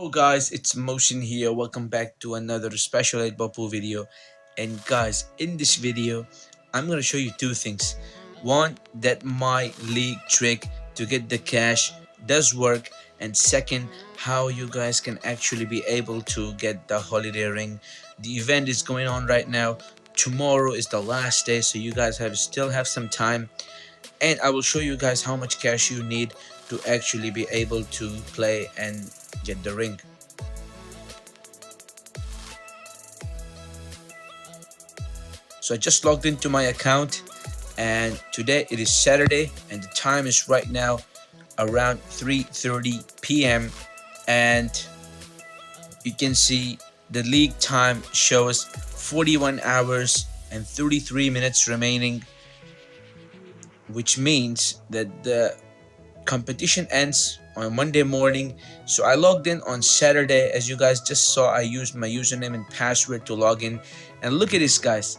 Hello guys, it's Motion here. Welcome back to another special 8 Bapu video. And guys, in this video, I'm gonna show you two things. One, that my league trick to get the cash does work, and second, how you guys can actually be able to get the holiday ring. The event is going on right now. Tomorrow is the last day, so you guys still have some time, and I will show you guys how much cash you need to actually be able to play and get the ring. So I just logged into my account, and today it is Saturday and the time is right now around 3:30 p.m. and you can see the league time shows 41 hours and 33 minutes remaining, which means that the competition ends on Monday morning. So I logged in on Saturday. As you guys just saw, I used my username and password to log in, and look at this guys,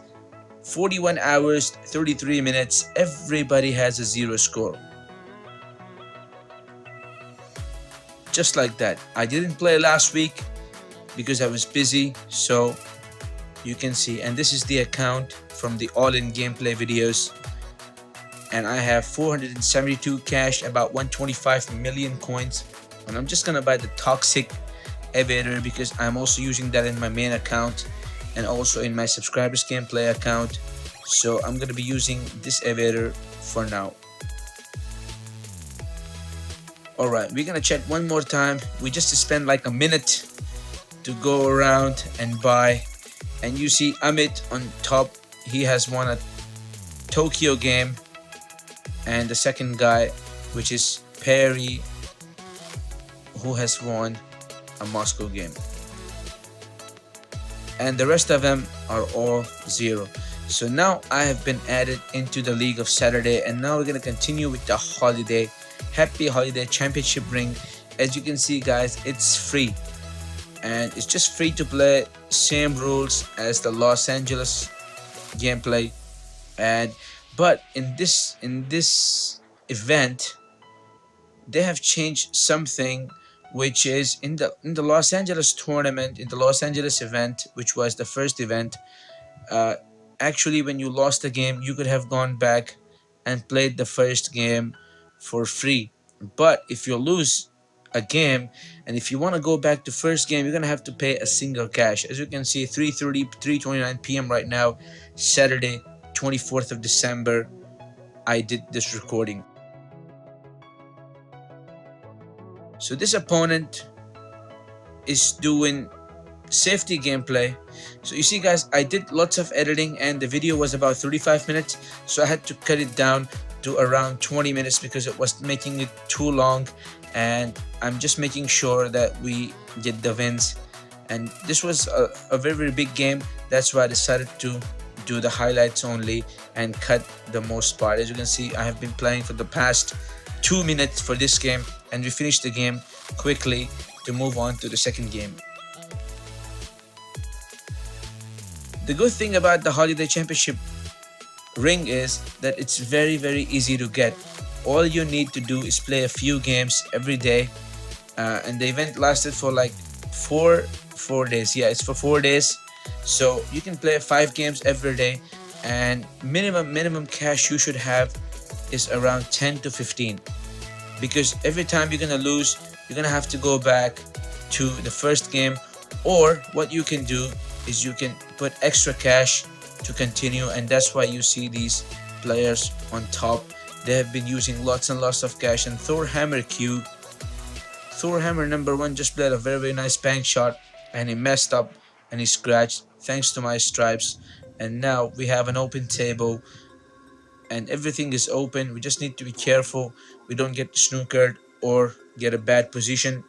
41 hours 33 minutes, everybody has a zero score, just like that. I didn't play last week because I was busy, so you can see, and this is the account from the all-in gameplay videos, and I have 472 cash, about 125 million coins, and I'm just gonna buy the toxic evader because I'm also using that in my main account and also in my subscribers gameplay account. So I'm gonna be using this evader for now. Alright, we're gonna check one more time. We just spend like a minute to go around and buy, and you see Amit on top. He has won a Tokyo game, and the second guy, which is Perry, who has won a Moscow game, and the rest of them are all zero. So now I have been added into the League of Saturday, and now we're gonna continue with the holiday. Happy Holiday Championship ring. As you can see guys, it's free, and it's just free to play, same rules as the Los Angeles gameplay. But in this event, they have changed something, which is in the Los Angeles tournament, in the Los Angeles event, which was the first event. Actually, when you lost the game, you could have gone back and played the first game for free. But if you lose a game, and if you want to go back to first game, you're gonna have to pay a single cash. As you can see, 3:29 p.m. right now, Saturday 24th of December, I did this recording. So this opponent is doing safety gameplay. So you see guys, I did lots of editing and the video was about 35 minutes, so I had to cut it down to around 20 minutes because it was making it too long, and I'm just making sure that we get the wins. And this was a very, very big game. That's why I decided to do the highlights only and cut the most part. As you can see, I have been playing for the past 2 minutes for this game, and we finished the game quickly to move on to the second game. The good thing about the Holiday Championship ring is that it's very, very easy to get. All you need to do is play a few games every day, and the event lasted for like four days. Yeah, it's for 4 days, so you can play 5 games every day, and minimum cash you should have is around 10 to 15, because every time you're gonna lose, you're gonna have to go back to the first game, or what you can do is you can put extra cash to continue, and that's why you see these players on top. They have been using lots and lots of cash. And Thorhammer Q, Thorhammer number 1, just played a very, very nice bank shot, and he messed up and he scratched thanks to my stripes. And now we have an open table and everything is open. We just need to be careful we don't get snookered or get a bad position,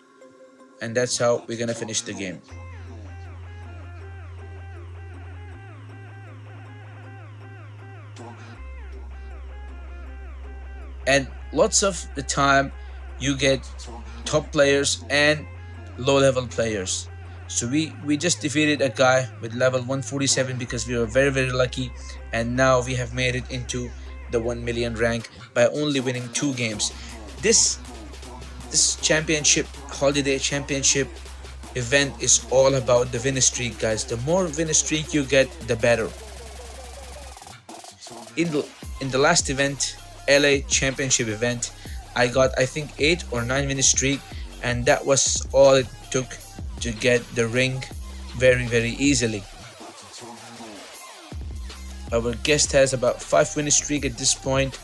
and that's how we're gonna finish the game. And lots of the time you get top players and low level players. So we just defeated a guy with level 147 because we were very, very lucky, and now we have made it into the 1 million rank by only winning 2 games. This championship, Holiday Championship, event is all about the win streak, guys. The more win streak you get, the better. In the last event, LA Championship event, I got, I think, 8 or 9 win streak, and that was all it took to get the ring very, very easily. Our guest has about 5 win streak at this point.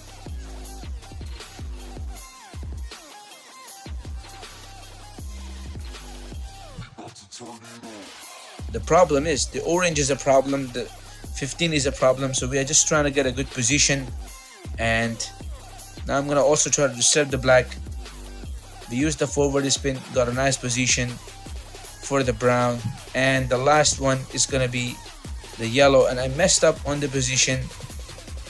The problem is the orange is a problem, the 15 is a problem, so we are just trying to get a good position. And now I'm gonna also try to disturb the black. We used the forward spin, got a nice position for the brown, and the last one is gonna be the yellow, and I messed up on the position,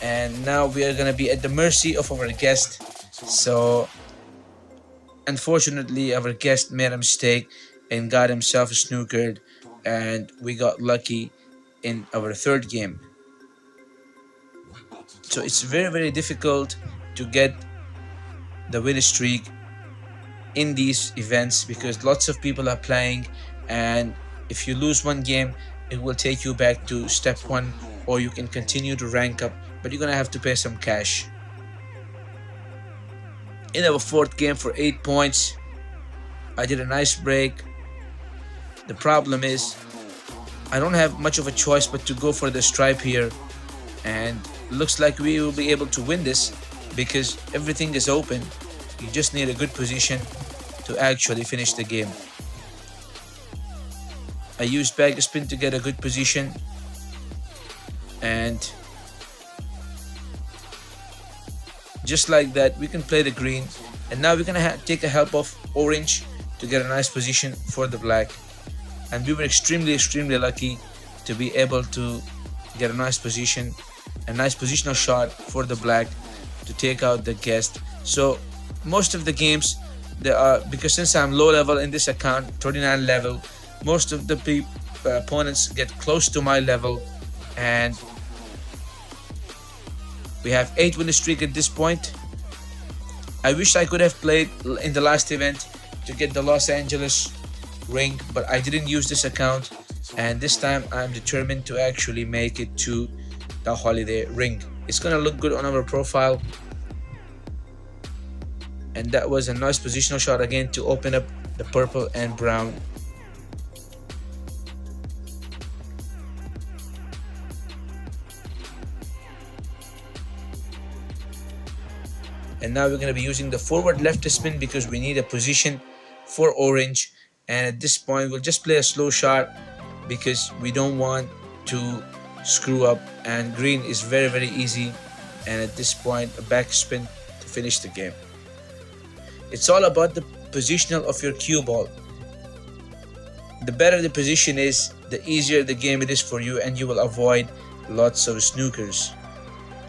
and now we are gonna be at the mercy of our guest. So unfortunately our guest made a mistake and got himself snookered, and we got lucky in our third game. So it's very, very difficult to get the win streak in these events because lots of people are playing, and if you lose one game, it will take you back to step 1, or you can continue to rank up, but you're gonna have to pay some cash. In our fourth game for 8 points, I did a nice break. The problem is I don't have much of a choice but to go for the stripe here, and looks like we will be able to win this because everything is open. You just need a good position to actually finish the game. I used bag spin to get a good position, and just like that we can play the green, and now we're gonna take a help of orange to get a nice position for the black. And we were extremely lucky to be able to get a nice position, a nice positional shot for the black to take out the guest. So most of the games there are, because since I'm low level in this account, 39 level, most of the opponents get close to my level, and we have 8 win streak at this point. I wish I could have played in the last event to get the Los Angeles ring, but I didn't use this account, and this time I'm determined to actually make it to the holiday ring. It's gonna look good on our profile, and that was a nice positional shot again to open up the purple and brown. And now we're going to be using the forward left spin because we need a position for orange, and at this point we'll just play a slow shot because we don't want to screw up, and green is very, very easy, and at this point a back spin to finish the game. It's all about the positional of your cue ball. The better the position is, the easier the game it is for you, and you will avoid lots of snookers.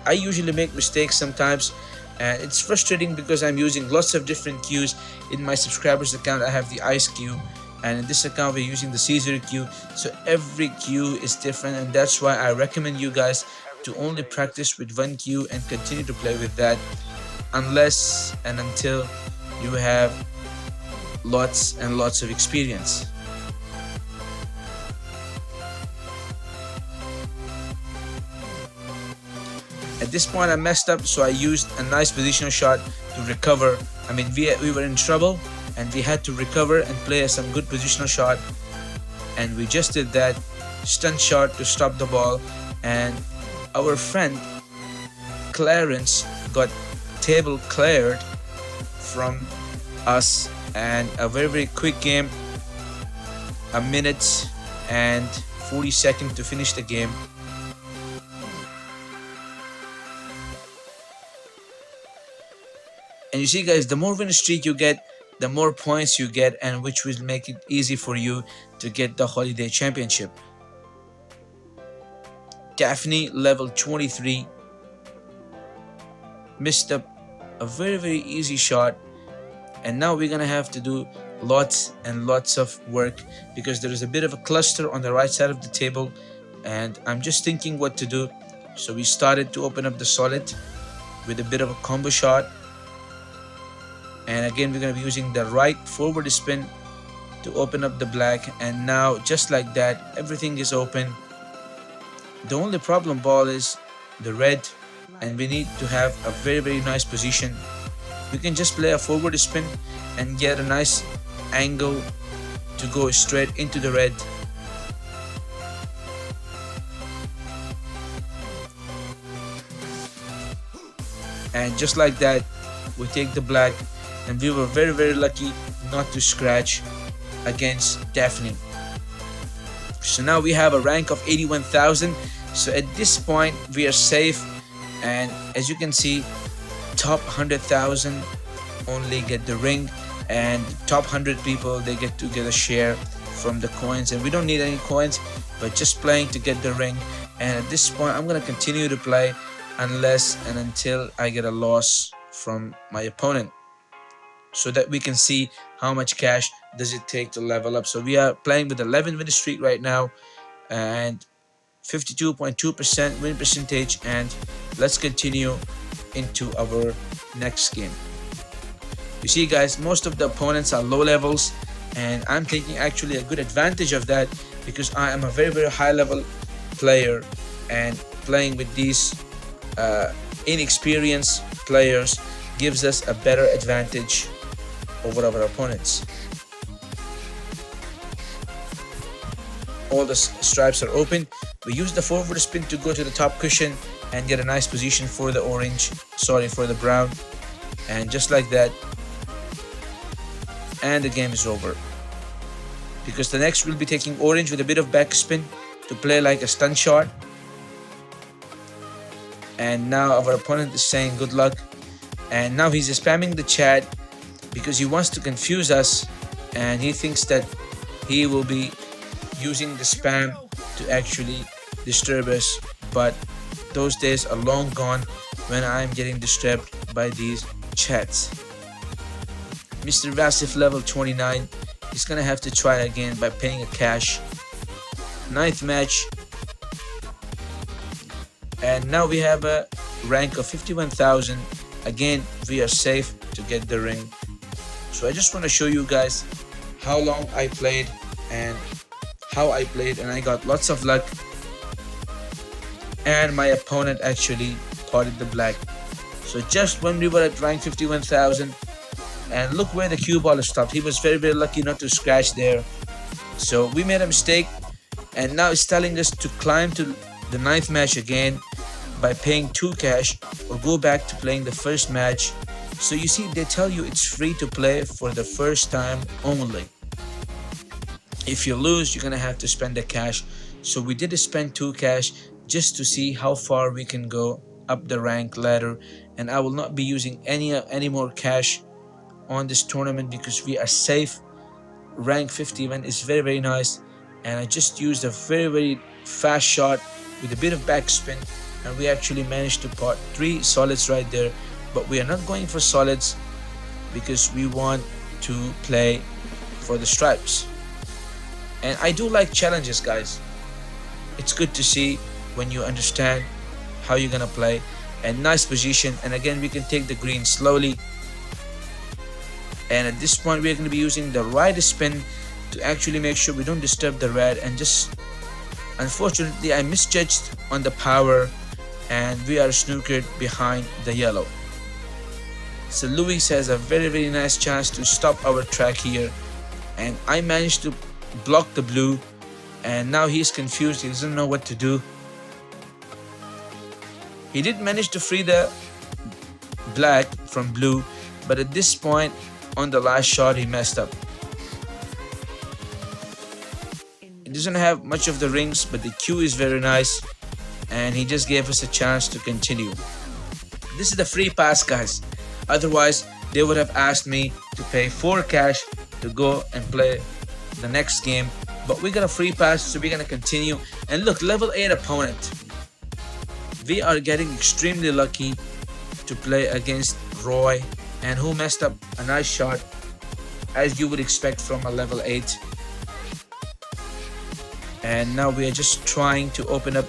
I usually make mistakes sometimes, and it's frustrating because I'm using lots of different cues. In my subscribers account I have the ice cue, and in this account we're using the Caesar cue, so every cue is different, and that's why I recommend you guys to only practice with one cue and continue to play with that unless and until you have lots and lots of experience. At this point I messed up, so I used a nice positional shot to recover. I mean, we were in trouble and we had to recover and play some good positional shot, and we just did that stunt shot to stop the ball, and our friend Clarence got table cleared from us, and a very, very quick game, a minute and 40 seconds to finish the game. And you see guys, the more win streak you get, the more points you get, and which will make it easy for you to get the holiday championship. Daphne level 23 missed up a very, very easy shot, and now we're gonna have to do lots and lots of work because there is a bit of a cluster on the right side of the table, and I'm just thinking what to do. So we started to open up the solid with a bit of a combo shot, and again we're going to be using the right forward spin to open up the black, and now just like that everything is open. The only problem ball is the red, and we need to have a very nice position. We can just play a forward spin and get a nice angle to go straight into the red. And just like that we take the black, and we were very lucky not to scratch against Daphne. So now we have a rank of 81,000. So at this point we are safe, and as you can see, top 100,000 only get the ring, and top 100 people, they get to get a share from the coins, and we don't need any coins but just playing to get the ring. And at this point I'm gonna continue to play unless and until I get a loss from my opponent, so that we can see how much cash does it take to level up. So we are playing with 11 win streak right now and 52.2% win percentage, and let's continue into our next game. You see guys, most of the opponents are low levels, and I'm taking actually a good advantage of that because I am a very high level player, and playing with these inexperienced players gives us a better advantage over our opponents. All the stripes are open. We use the forward spin to go to the top cushion and get a nice position for the orange, sorry, for the brown, and just like that, and the game is over, because the next we'll be taking orange with a bit of backspin to play like a stun shot. And now our opponent is saying good luck, and now he's spamming the chat because he wants to confuse us, and he thinks that he will be using the spam to actually disturb us, but those days are long gone when I'm getting disturbed by these chats. Mr. Vasif level 29 is gonna have to try again by paying a cash. Ninth match, and now we have a rank of 51,000. Again we are safe to get the ring. So I just want to show you guys how long I played and how I played, and I got lots of luck, and my opponent actually potted the black. So just when we were at rank 51,000, and look where the cue ball stopped. He was very lucky not to scratch there. So we made a mistake, and now it's telling us to climb to the ninth match again by paying 2 cash or go back to playing the first match. So you see, they tell you it's free to play for the first time only. If you lose, you're gonna have to spend the cash. So we did spend 2 cash just to see how far we can go up the rank ladder, and I will not be using any more cash on this tournament because we are safe. Rank 51 is very nice, and I just used a very fast shot with a bit of backspin, and we actually managed to pot 3 solids right there. But we are not going for solids because we want to play for the stripes. And I do like challenges, guys. It's good to see when you understand how you're gonna play. And nice position, and again we can take the green slowly, and at this point we're going to be using the right spin to actually make sure we don't disturb the red. And just unfortunately I misjudged on the power, and we are snookered behind the yellow. So Luis has a very nice chance to stop our track here, and I managed to block the blue, and now he's confused. He doesn't know what to do. He did manage to free the black from blue, but at this point on the last shot he messed up. He doesn't have much of the rings, but the cue is very nice, and he just gave us a chance to continue. This is the free pass, guys. Otherwise they would have asked me to pay 4 cash to go and play the next game, but we got a free pass, so we're gonna continue. And look, level 8 opponent. We are getting extremely lucky to play against Roy, and who messed up a nice shot as you would expect from a level 8. And now we are just trying to open up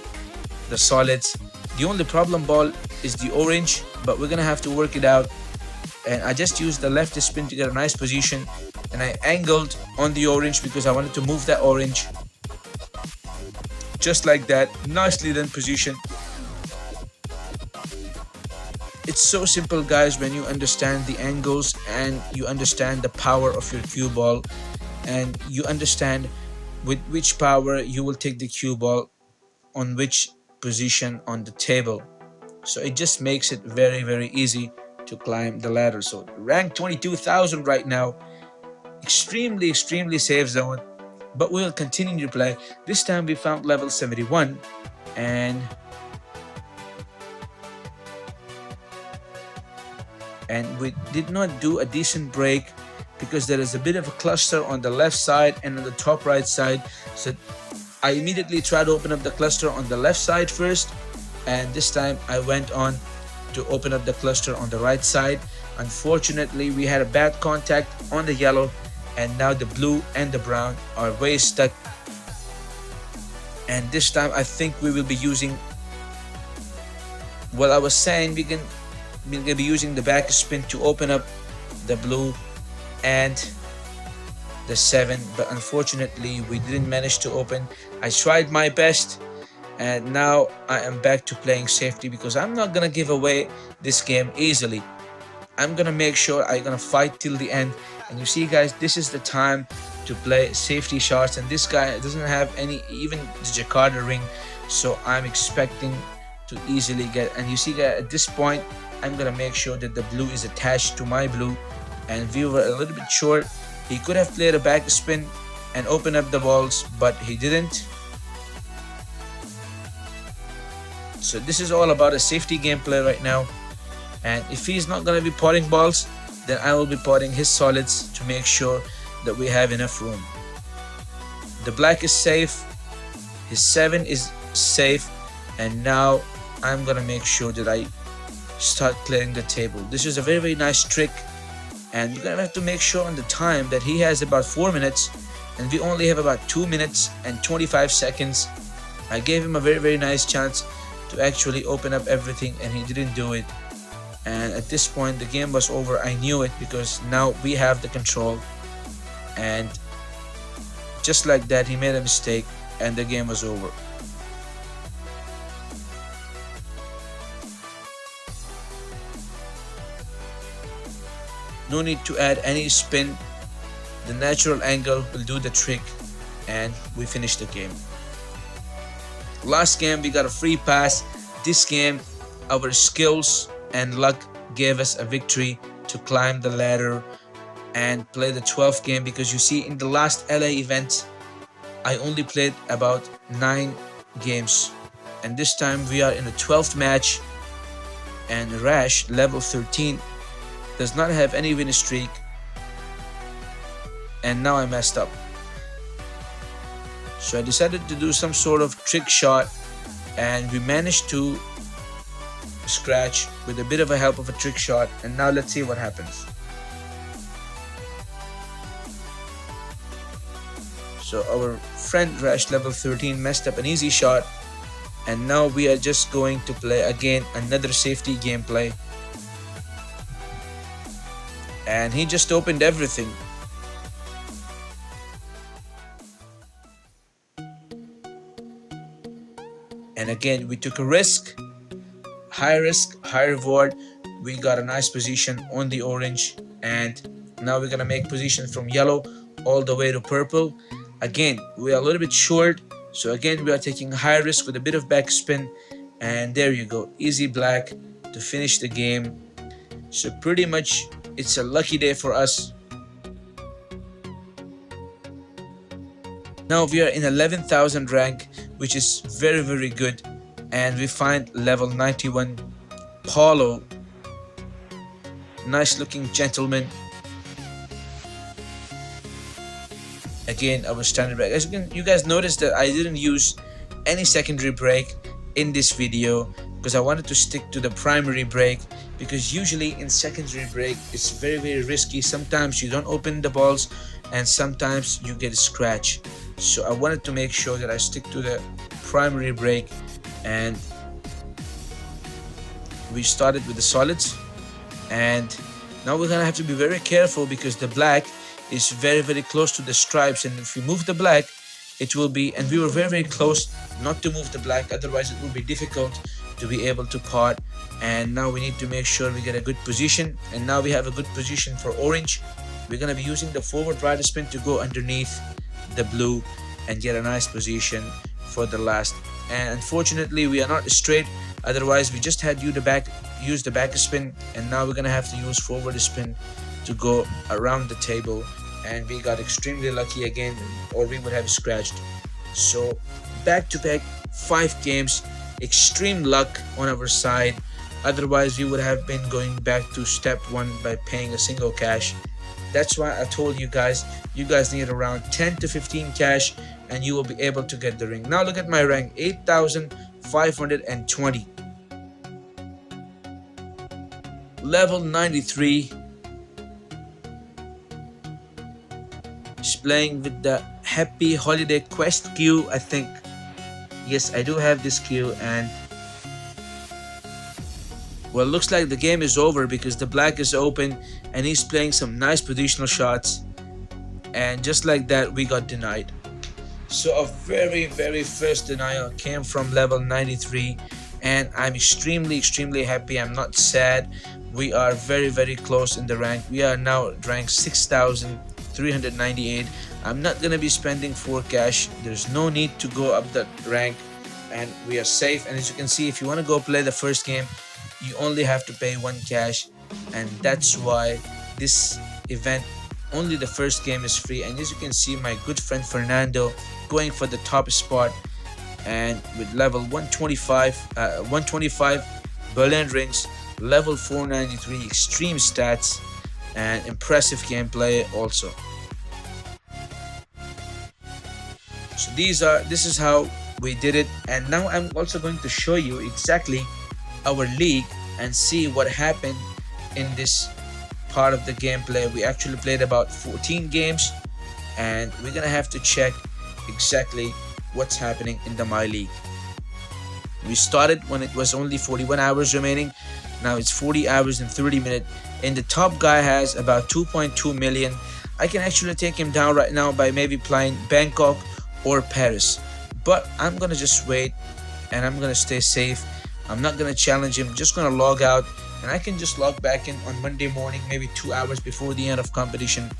the solids. The only problem ball is the orange, but we're gonna have to work it out. And I just used the left spin to get a nice position, and I angled on the orange because I wanted to move that orange. Just like that, nicely then position. It's so simple, guys, when you understand the angles and you understand the power of your cue ball, and you understand with which power you will take the cue ball on which position on the table. So it just makes it very, very easy to climb the ladder. So rank 22,000 right now, extremely, extremely safe zone, but we'll continue to play. This time we found level 71, and we did not do a decent break because there is a bit of a cluster on the left side and on the top right side. So I immediately tried to open up the cluster on the left side first, and this time I went on to open up the cluster on the right side. Unfortunately, we had a bad contact on the yellow, and now the blue and the brown are way stuck. And this time I think we will be using, well, I was saying we're gonna be using the back spin to open up the blue and the 7, but unfortunately we didn't manage to open. I tried my best, and now I am back to playing safety because I'm not gonna give away this game easily. I'm gonna make sure I'm gonna fight till the end. And you see, guys, this is the time to play safety shots, and this guy doesn't have any, even the Jakarta ring, so I'm expecting to easily get. And you see, guys, at this point I'm gonna make sure that the blue is attached to my blue, and we were a little bit short. He could have played a back spin and opened up the balls, but he didn't. So this is all about a safety gameplay right now, and if he's not gonna be potting balls, then I will be potting his solids to make sure that we have enough room. The black is safe, his 7 is safe, and now I'm gonna make sure that I start clearing the table. This is a very, very nice trick, and you're gonna have to make sure on the time that he has about 4 minutes and we only have about 2 minutes and 25 seconds. I gave him a very, very nice chance to actually open up everything, and he didn't do it. And at this point the game was over. I knew it because now we have the control, and just like that he made a mistake and the game was over. No need to add any spin. The natural angle will do the trick, and we finish the game. Last game we got a free pass. This game our skills and luck gave us a victory to climb the ladder and play the 12th game, because you see in the last LA event I only played about 9 games, and this time we are in the 12th match, and Rash level 13 does not have any win streak, and now I messed up. So I decided to do some sort of trick shot, and we managed to scratch with a bit of a help of a trick shot. And now let's see what happens. So our friend Rash level 13 messed up an easy shot, and now we are just going to play again another safety gameplay, and he just opened everything. And again we took a risk, high risk, high reward. We got a nice position on the orange, and now we're gonna make position from yellow all the way to purple. Again we are a little bit short, so again we are taking high risk with a bit of backspin, and there you go, easy black to finish the game. So pretty much it's a lucky day for us. Now we are in 11,000 rank, which is very, very good, and we find level 91 Paulo, nice looking gentleman. Again our standard break. As you guys noticed that I didn't use any secondary break in this video because I wanted to stick to the primary break, because usually in secondary break it's very, very risky. Sometimes you don't open the balls and sometimes you get a scratch. So I wanted to make sure that I stick to the primary break, and we started with the solids, and now we're gonna have to be very careful because the black is very very close to the stripes, and if we move the black it will be, and we were very very close not to move the black, otherwise it will be difficult to be able to pot. And now we need to make sure we get a good position, and now we have a good position for orange. We're going to be using the forward rider spin to go underneath the blue and get a nice position for the last. And unfortunately we are not straight, otherwise we just had use the back spin, and now we're gonna have to use forward spin to go around the table, and we got extremely lucky again, or we would have scratched. So back to back 5 games, extreme luck on our side, otherwise we would have been going back to step 1 by paying a single cash. That's why I told you guys need around 10 to 15 cash and you will be able to get the ring. Now look at my rank, 8,520. Level 93. Just playing with the Happy Holiday Quest queue, I think. Yes, I do have this queue, and well, looks like the game is over because the black is open and he's playing some nice positional shots, and just like that we got denied. So a very very first denial came from level 93, and I'm extremely happy. I'm not sad. We are very very close in the rank. We are now ranked 6,398. I'm not gonna be spending 4 cash. There's no need to go up that rank, and we are safe. And as you can see, if you want to go play the first game, you only have to pay 1 cash, and that's why this event, only the first game is free. And as you can see, my good friend Fernando going for the top spot, and with level 125 Berlin rings, level 493 extreme stats, and impressive gameplay also. So this is how we did it. And now I'm also going to show you exactly our league and see what happened in this part of the gameplay. We actually played about 14 games, and we're gonna have to check exactly what's happening in the My League. We started when it was only 41 hours remaining. Now it's 40 hours and 30 minutes, and the top guy has about 2.2 million. I can actually take him down right now by maybe playing Bangkok or Paris, but I'm gonna just wait and I'm gonna stay safe. I'm not gonna challenge him, just gonna log out, and I can just log back in on Monday morning, maybe 2 hours before the end of competition,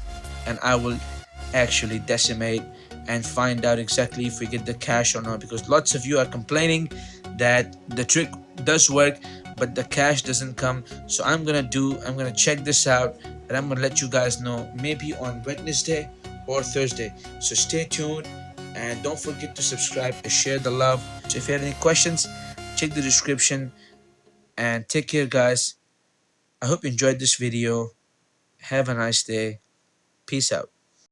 and I will actually decimate and find out exactly if we get the cash or not, because lots of you are complaining that the trick does work but the cash doesn't come. So I'm gonna check this out, and I'm gonna let you guys know maybe on Wednesday or Thursday. So stay tuned, and don't forget to subscribe and share the love. So if you have any questions, check the description, and take care guys. I hope you enjoyed this video. Have a nice day. Peace out.